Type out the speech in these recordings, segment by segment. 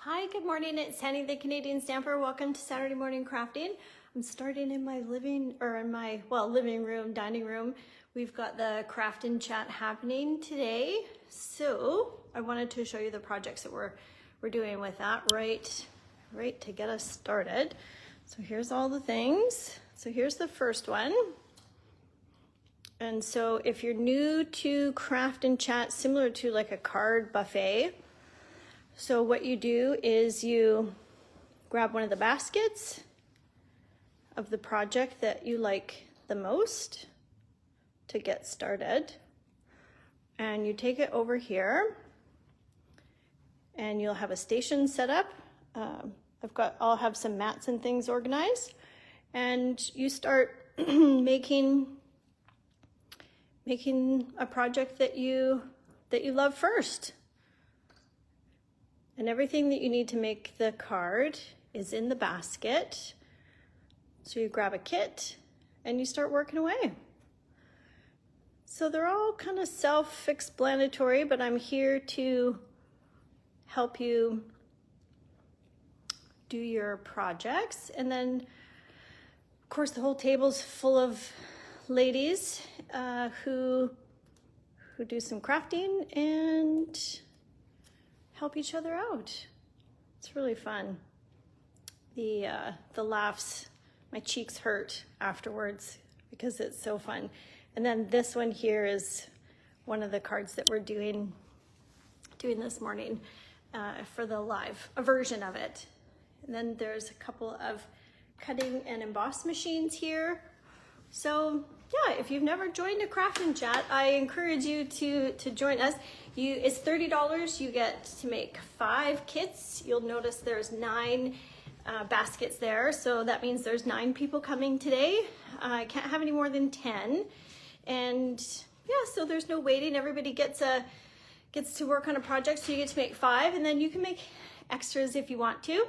Hi, good morning. It's Tanya, the Canadian Stamper. Welcome to Saturday Morning Crafting. I'm starting in my living room, dining room. We've got the craft and chat happening today. So I wanted to show you the projects that we're doing with that right to get us started. So here's all the things. So here's the first one. And so if you're new to craft and chat, similar to like a card buffet, so what you do is you grab one of the baskets of the project that you like the most to get started, and you take it over here and you'll have a station set up. I'll have some mats and things organized, and you start making a project that you love first. And everything that you need to make the card is in the basket. So you grab a kit and you start working away. So they're all kind of self-explanatory, but I'm here to help you do your projects. And then, of course, the whole table's full of ladies who do some crafting and help each other out. It's really fun. The laughs, my cheeks hurt afterwards because it's so fun. And then this one here is one of the cards that we're doing this morning for the live, a version of it. And then there's a couple of cutting and emboss machines here. So yeah, if you've never joined a craft and chat, I encourage you to join us. It's $30. You get to make 5 kits. You'll notice there's 9 baskets there. So that means there's 9 people coming today. I can't have any more than 10. And yeah, so there's no waiting. Everybody gets to work on a project. So you get to make 5, and then you can make extras if you want to.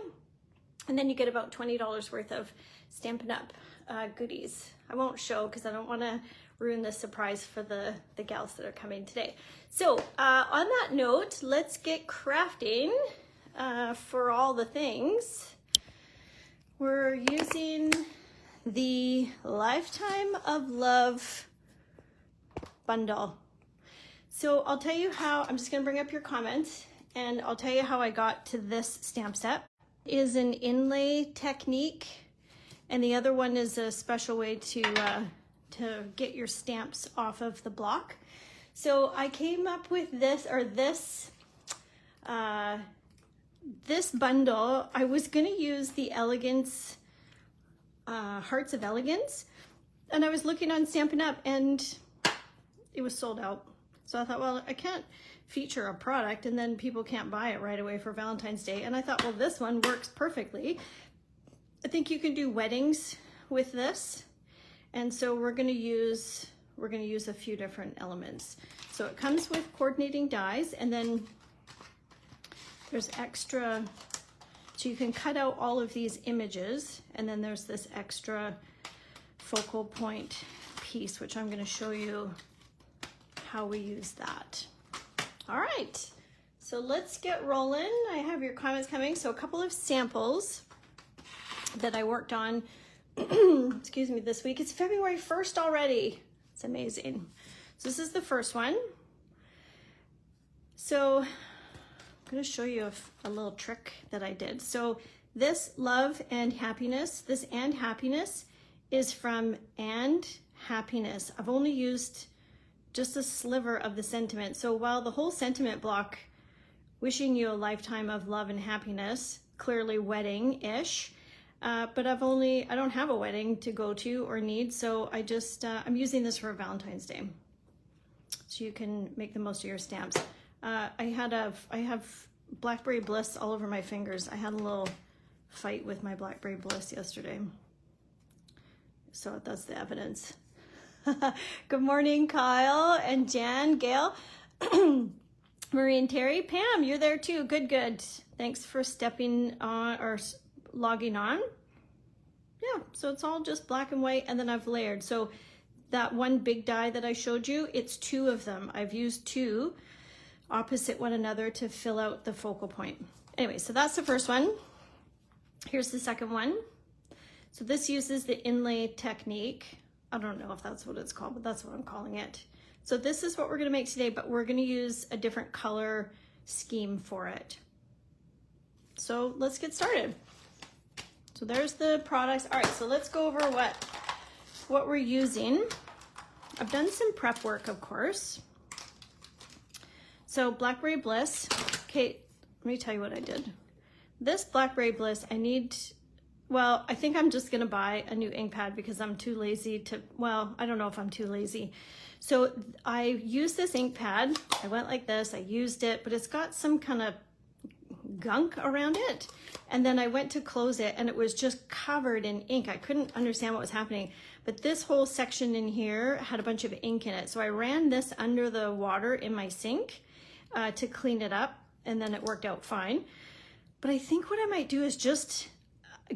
And then you get about $20 worth of Stampin' Up goodies. I won't show because I don't want to ruin the surprise for the gals that are coming today. So on that note, let's get crafting for all the things. We're using the Lifetime of Love bundle. So I'll tell you how, I'm just going to bring up your comments and I'll tell you how I got to this stamp set. It is an inlay technique, and the other one is a special way to get your stamps off of the block. So I came up with this bundle. I was going to use the Elegance Hearts of Elegance, and I was looking on Stampin' Up and it was sold out. So I thought, well, I can't feature a product and then people can't buy it right away for Valentine's Day. And I thought, well, this one works perfectly. I think you can do weddings with this. And so we're going to use a few different elements. So it comes with coordinating dies, and then there's extra, so you can cut out all of these images, and then there's this extra focal point piece, which I'm going to show you how we use that. All right, so let's get rolling. I have your comments coming. So a couple of samples that I worked on excuse me, this week. It's February 1st already. It's amazing. So this is the first one. So I'm going to show you a little trick that I did. So this love and happiness, this and happiness is from And Happiness. I've only used just a sliver of the sentiment. So while the whole sentiment block, wishing you a lifetime of love and happiness, clearly wedding-ish, but I don't have a wedding to go to or need, so I'm using this for Valentine's Day. So you can make the most of your stamps. I have Blackberry Bliss all over my fingers. I had a little fight with my Blackberry Bliss yesterday. So that's the evidence. Good morning, Kyle and Jan, Gail, Marie and Terry. Pam, you're there too. Good. Thanks for stepping on or logging on. Yeah, so it's all just black and white, and then I've layered. So that one big die that I showed you, it's 2 of them. I've used 2 opposite one another to fill out the focal point. Anyway, so that's the first one. Here's the second one. So this uses the inlay technique. I don't know if that's what it's called, but that's what I'm calling it. So this is what we're gonna make today, but we're gonna use a different color scheme for it. So let's get started. So there's the products. All right, so let's go over what we're using. I've done some prep work, of course. So Blackberry Bliss. Okay, let me tell you what I did. This Blackberry Bliss, I think I'm just gonna buy a new ink pad because I'm too lazy to, well, I don't know if I'm too lazy. So I used this ink pad. I went like this, I used it, but it's got some kind of gunk around it. And then I went to close it and it was just covered in ink. I couldn't understand what was happening. But this whole section in here had a bunch of ink in it. So I ran this under the water in my sink to clean it up, and then it worked out fine. But I think what I might do is just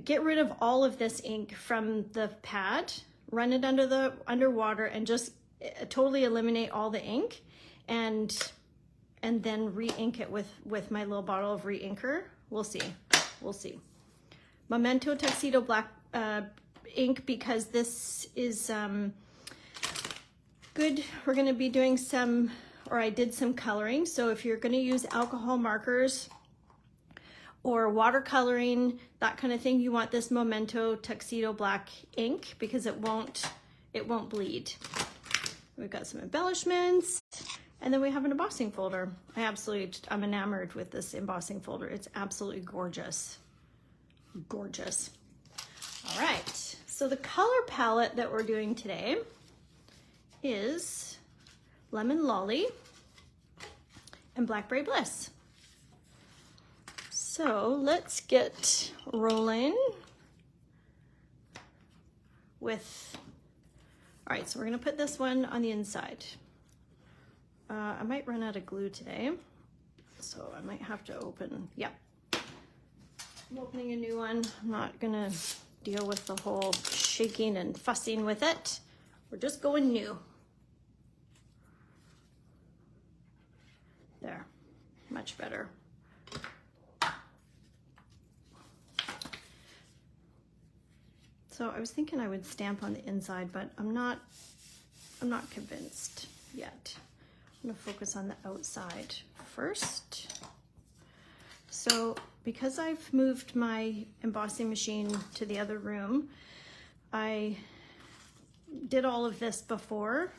get rid of all of this ink from the pad, run it under water, and just totally eliminate all the ink, and then re-ink it with my little bottle of re-inker. We'll see. Memento Tuxedo Black ink, because this is good. We're going to be doing I did some coloring. So if you're going to use alcohol markers or watercoloring, that kind of thing, you want this Memento Tuxedo Black ink because it won't bleed. We've got some embellishments, and then we have an embossing folder. I'm enamored with this embossing folder. It's absolutely gorgeous. Gorgeous. All right, so the color palette that we're doing today is Lemon Lolly and Blackberry Bliss. So let's get rolling with, all right, so we're gonna put this one on the inside. I might run out of glue today, so I might have to open, I'm opening a new one. I'm not gonna deal with the whole shaking and fussing with it. We're just going new. There, much better. So I was thinking I would stamp on the inside, but I'm not convinced yet. I'm gonna focus on the outside first. So because I've moved my embossing machine to the other room, I did all of this before.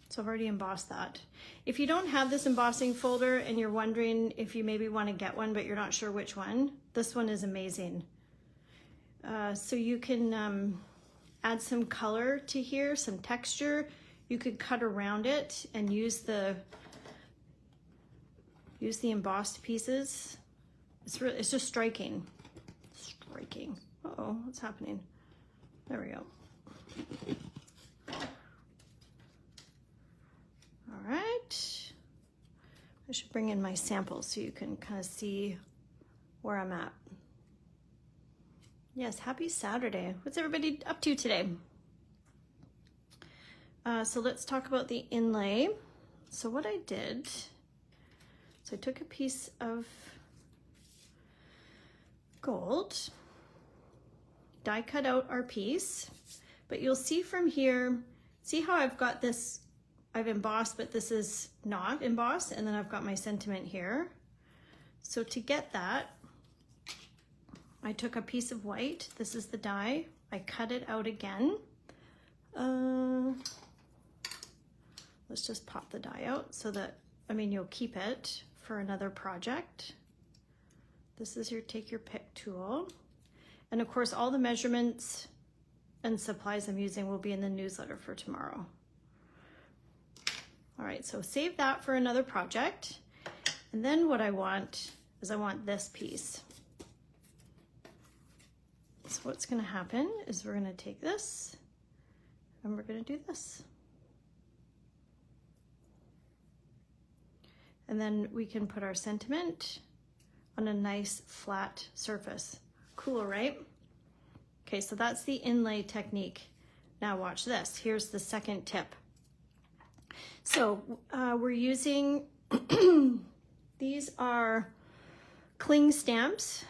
So I've already embossed that. If you don't have this embossing folder and you're wondering if you maybe want to get one, but you're not sure which one, this one is amazing. So you can add some color to here, some texture. You could cut around it and use the embossed pieces. It's just striking. Uh-oh, what's happening? There we go. All right. I should bring in my samples so you can kind of see where I'm at. Yes, happy Saturday. What's everybody up to today? So let's talk about the inlay. So what I did, so I took a piece of gold, die cut out our piece, but you'll see from here, see how I've got this, I've embossed, but this is not embossed, and then I've got my sentiment here. So to get that, I took a piece of white, this is the die, I cut it out again. Let's just pop the die out so that, you'll keep it for another project. This is your take your pick tool. And of course, all the measurements and supplies I'm using will be in the newsletter for tomorrow. All right, so save that for another project. And then what I want is I want this piece. So what's gonna happen is we're gonna take this and we're gonna do this. And then we can put our sentiment on a nice flat surface. Cool, right? Okay, so that's the inlay technique. Now watch this. Here's the second tip. So we're using, these are cling stamps,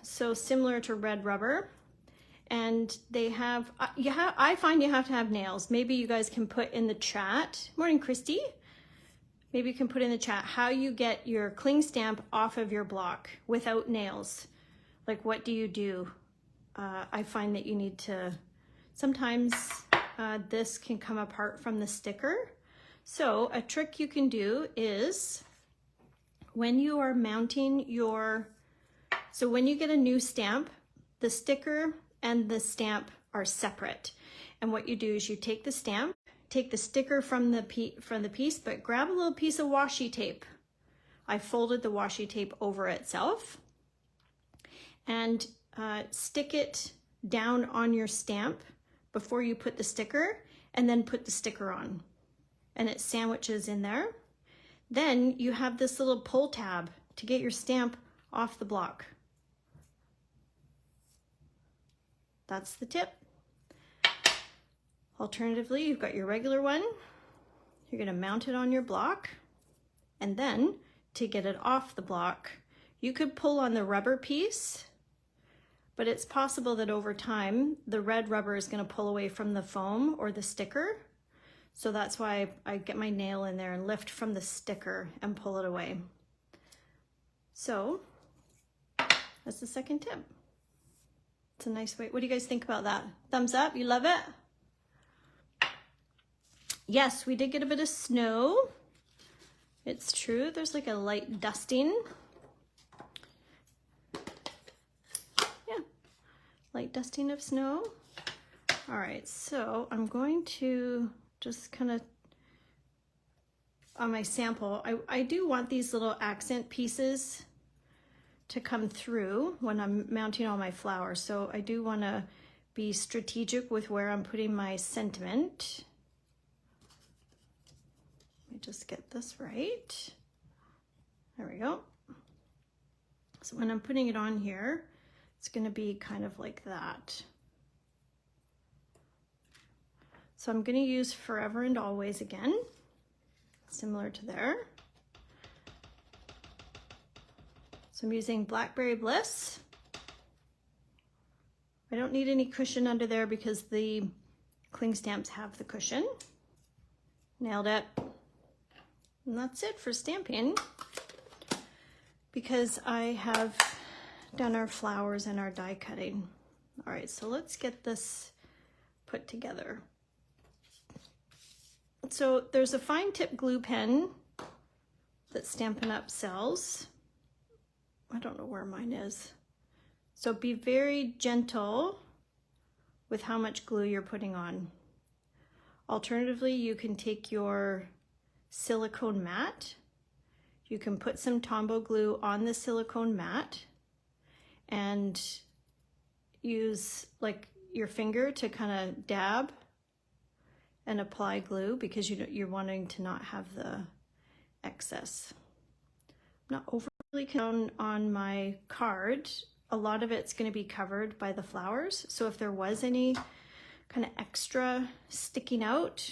so similar to red rubber. And they have, I find you have to have nails. Maybe you guys can put in the chat. Morning, Christy. Maybe you can put in the chat how you get your cling stamp off of your block without nails. Like, what do you do? I find that you need to, sometimes this can come apart from the sticker. So a trick you can do is when you are mounting your, so when you get a new stamp, the sticker and the stamp are separate. And what you do is you take the stamp, take the sticker from the piece, but grab a little piece of washi tape. I folded the washi tape over itself and stick it down on your stamp before you put the sticker, and then put the sticker on. And it sandwiches in there. Then you have this little pull tab to get your stamp off the block. That's the tip. Alternatively, you've got your regular one. You're going to mount it on your block. And then to get it off the block, you could pull on the rubber piece, but it's possible that over time, the red rubber is going to pull away from the foam or the sticker. So that's why I get my nail in there and lift from the sticker and pull it away. So that's the second tip. It's a nice way. What do you guys think about that? Thumbs up, you love it? Yes, we did get a bit of snow. It's true, there's like a light dusting. Yeah, light dusting of snow. All right, so I'm going to just kind of, on my sample, I do want these little accent pieces to come through when I'm mounting all my flowers. So I do want to be strategic with where I'm putting my sentiment. Let me just get this right. There we go. So when I'm putting it on here, it's going to be kind of like that. So I'm going to use Forever and Always again, similar to there. So I'm using Blackberry Bliss. I don't need any cushion under there because the cling stamps have the cushion. Nailed it. And that's it for stamping, because I have done our flowers and our die cutting. All right, so let's get this put together. So there's a fine tip glue pen that Stampin' Up sells. I don't know where mine is. So be very gentle with how much glue you're putting on. Alternatively, you can take your silicone mat. You can put some Tombow glue on the silicone mat and use like your finger to kind of dab and apply glue, because you're wanting to not have the excess. I'm not overly down on my card. A lot of it's going to be covered by the flowers. So if there was any kind of extra sticking out,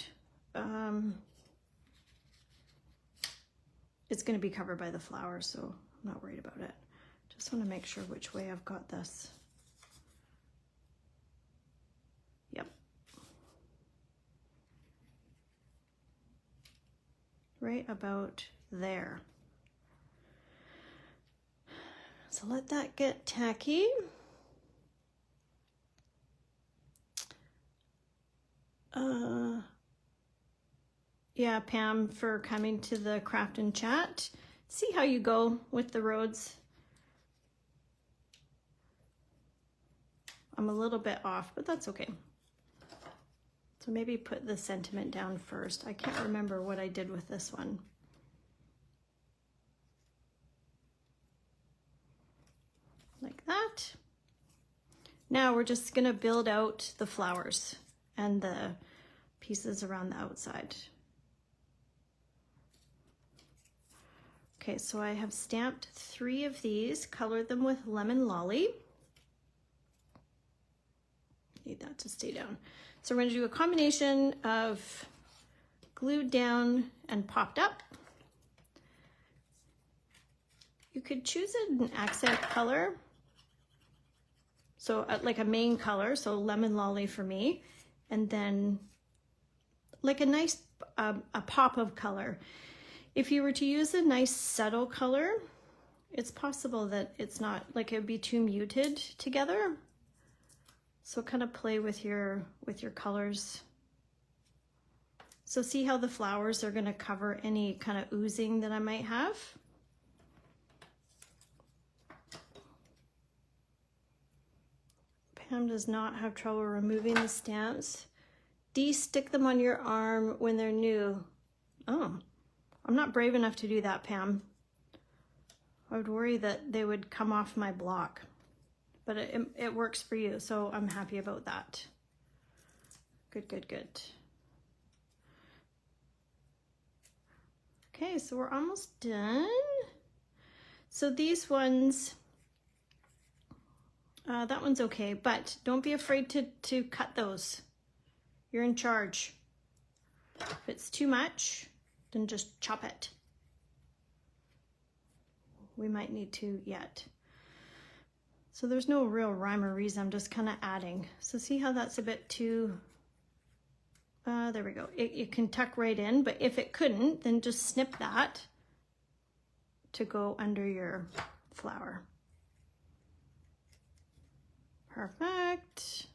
it's going to be covered by the flowers, so I'm not worried about it. Just want to make sure which way I've got this. Yep. Right about there. So let that get tacky. Yeah, Pam, for coming to the craft and chat. See how you go with the roads. I'm a little bit off, but that's okay. So maybe put the sentiment down first. I can't remember what I did with this one. Like that. Now we're just gonna build out the flowers and the pieces around the outside. Okay, so I have stamped 3 of these, colored them with Lemon Lolly. Need that to stay down. So we're gonna do a combination of glued down and popped up. You could choose an accent color, so like a main color, so lemon lolly for me, and then like a nice a pop of color. If you were to use a nice subtle color, it's possible that it's not, like it would be too muted together. So kind of play with your colors. So see how the flowers are going to cover any kind of oozing that I might have. Pam does not have trouble removing the stamps. De-stick them on your arm when they're new. Oh, I'm not brave enough to do that, Pam. I would worry that they would come off my block, but it works for you, so I'm happy about that. Good, good, good. Okay, so we're almost done. So these ones, that one's okay, but don't be afraid to cut those. You're in charge. If it's too much, then just chop it. We might need to yet. So there's no real rhyme or reason, I'm just kind of adding. So see how that's a bit too, there we go. It can tuck right in, but if it couldn't, then just snip that to go under your flower. Perfect.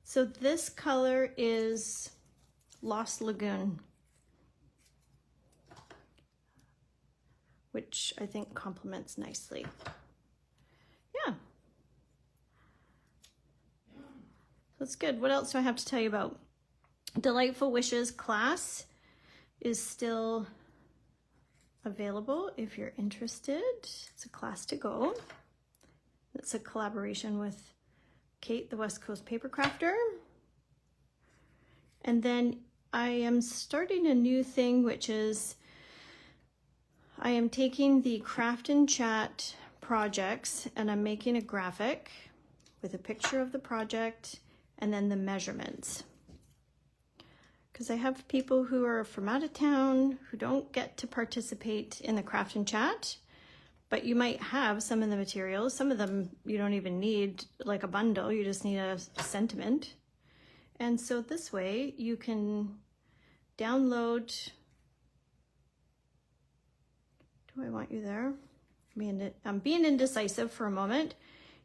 So this color is Lost Lagoon, which I think complements nicely. Yeah. That's good. What else do I have to tell you about? Delightful Wishes class is still available if you're interested. It's a class to go. It's a collaboration with Kate, the West Coast Paper Crafter. And then I am starting a new thing, which is I am taking the Craft and Chat projects and I'm making a graphic with a picture of the project and then the measurements. Because I have people who are from out of town who don't get to participate in the Craft and Chat, but you might have some of the materials. Some of them you don't even need like a bundle, you just need a sentiment. And so this way you can download. Do I want you there? I'm being indecisive for a moment.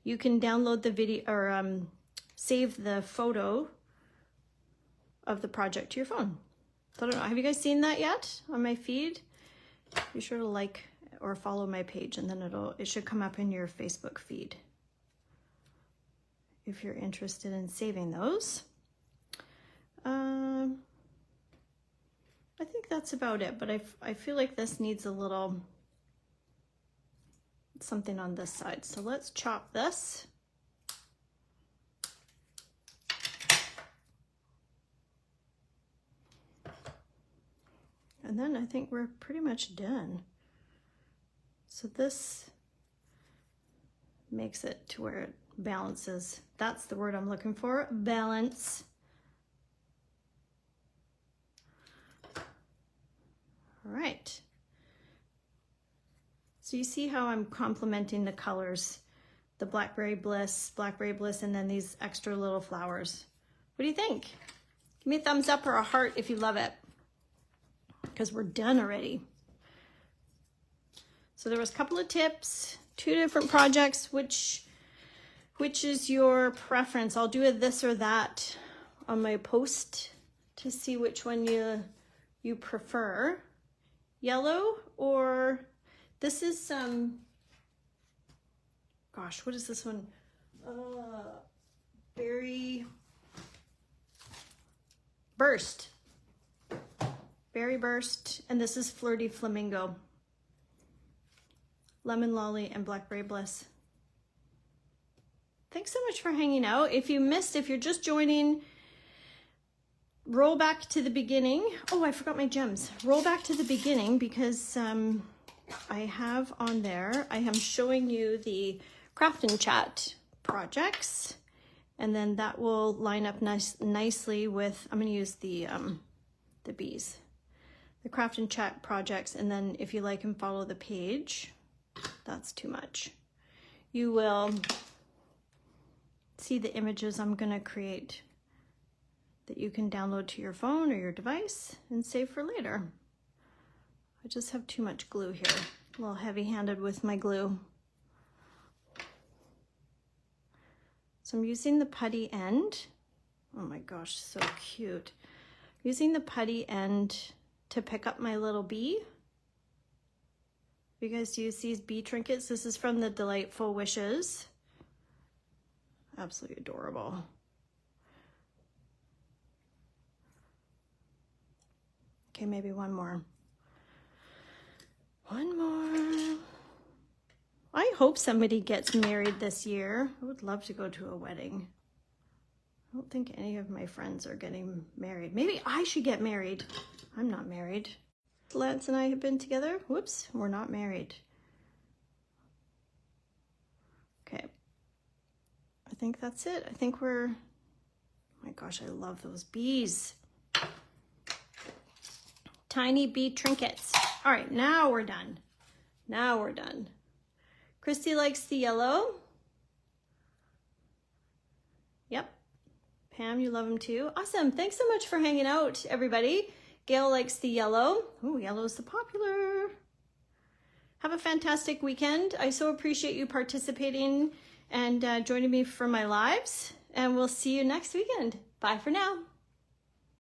You can download the video or save the photo of the project to your phone. So I don't know, have you guys seen that yet on my feed? Be sure to like or follow my page and then it should come up in your Facebook feed if you're interested in saving those. I think that's about it, but I feel like this needs a little something on this side. So let's chop this. And then I think we're pretty much done. So this makes it to where it balances. That's the word I'm looking for, balance. All right. So you see how I'm complementing the colors, the Blackberry Bliss, and then these extra little flowers. What do you think? Give me a thumbs up or a heart if you love it, because we're done already. So there was a couple of tips, 2 different projects. Which is your preference? I'll do a this or that on my post to see which one you prefer. Yellow or this is gosh, what is this one? Berry Burst. Berry Burst, and this is Flirty Flamingo. Lemon Lolly and Blackberry Bliss. Thanks so much for hanging out. If you're just joining, roll back to the beginning. Oh, I forgot my gems. Roll back to the beginning because I have on there, I am showing you the Craft and Chat projects. And then that will line up nicely with, I'm gonna use the bees, the craft and chat projects. And then if you like and follow the page, that's too much. You will see the images I'm gonna create that you can download to your phone or your device and save for later. I just have too much glue here. A little heavy-handed with my glue. So I'm using the putty end. Oh my gosh, so cute. Using the putty end to pick up my little bee. You guys use these bee trinkets. This is from the Delightful Wishes. Absolutely adorable. Okay, maybe one more. One more. I hope somebody gets married this year. I would love to go to a wedding. I don't think any of my friends are getting married. Maybe I should get married. I'm not married. Lance and I have been together. Whoops, we're not married. Okay. I think that's it. I think we're, oh my gosh, I love those bees. Tiny bee trinkets. All right, now we're done. Now we're done. Christy likes the yellow. Yep. Pam, you love them too. Awesome. Thanks so much for hanging out, everybody. Gail likes the yellow. Oh, yellow's the popular. Have a fantastic weekend. I so appreciate you participating and joining me for my lives. And we'll see you next weekend. Bye for now.